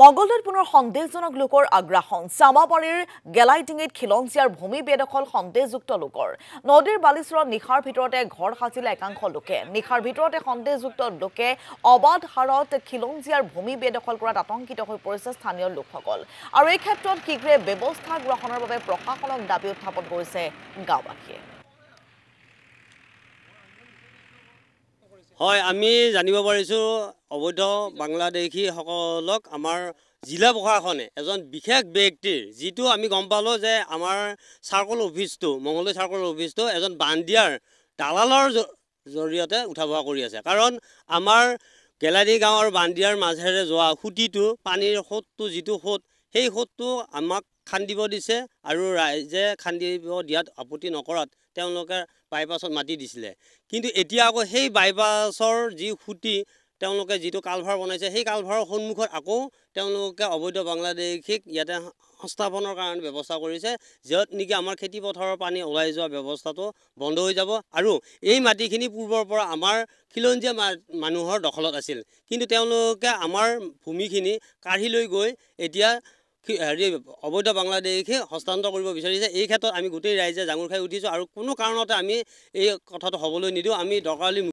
মঙ্গলদৈত পুনৰ সন্দেহজনক লোকৰ আগ্ৰাসন চামাবাৰীৰ গেলাইটিঙিত খিলঞ্জীয়াৰ ভূমি বেদখল সন্দেহযুক্ত লোকৰ নদীৰ বালিচৰত নিশাৰ ভিতৰতে ঘৰ সাজিলে একাংশ লোকে নিশাৰ ভিতৰতে সন্দেহযুক্ত লোকে অবাধ হাৰত খিলঞ্জীয়াৰ ভূমি বেদখল কৰাত আতংকিত হৈ পৰিছে স্থানীয় লোকসকল আৰু এই ক্ষেত্ৰত শীঘ্ৰে ব্যৱস্থা গ্ৰহণৰ বাবে প্ৰশাসনক দাবী উত্থাপন কৰিছে গাঁওবাসীয়ে। হয়, আমি জানিব পাৰিছোঁ অবৈধ বাংলাদেশীসকলক আমাৰ জিলা প্ৰশাসনে এজন বিশেষ ব্যক্তিৰ যিটো আমি গম পালোঁ যে আমাৰ চাৰ্কল অফিচটো মঙ্গলদৈ চাৰ্কল অফিচটো এজন বান্দিয়াৰ দালালৰ জৰিয়তে উঠা বহা কৰি আছে। কাৰণ আমাৰ গেলাৰী গাঁও আৰু বান্দিয়াৰ মাজেৰে যোৱা খুঁটিটো পানীৰ সোঁতটো যিটো সোঁত সেই সোঁতটো আমাক খান্দিব দিছে আৰু ৰাইজে খান্দিব দিয়াত আপত্তি নকৰাত তেওঁলোকে বাইপাছত মাতি দিছিলে। কিন্তু এতিয়া আকৌ সেই বাইপাছৰ যি খুঁটি তেওঁলোকে যিটো কালভাৰ বনাইছে সেই কালভাৰৰ সন্মুখত আকৌ তেওঁলোকে অবৈধ বাংলাদেশীক ইয়াতে সংস্থাপনৰ কাৰণে ব্যৱস্থা কৰিছে, য'ত নেকি আমাৰ খেতি পথাৰৰ পানী ওলাই যোৱা ব্যৱস্থাটো বন্ধ হৈ যাব। আৰু এই মাটিখিনি পূৰ্বৰ পৰা আমাৰ খিলঞ্জীয়া মানুহৰ দখলত আছিল, কিন্তু তেওঁলোকে আমাৰ ভূমিখিনি কাঢ়ি লৈ গৈ এতিয়া অবৈধ বাংলাদেশী হস্তান্তৰ কৰিব বিচাৰিছে। এই ক্ষেত্ৰত আমি গোটেই ৰাইজে জাঙুৰ খাই উঠিছোঁ আৰু কোনো কাৰণতে আমি এই কথাটো হ'বলৈ নিদিওঁ। আমি দৰকাৰ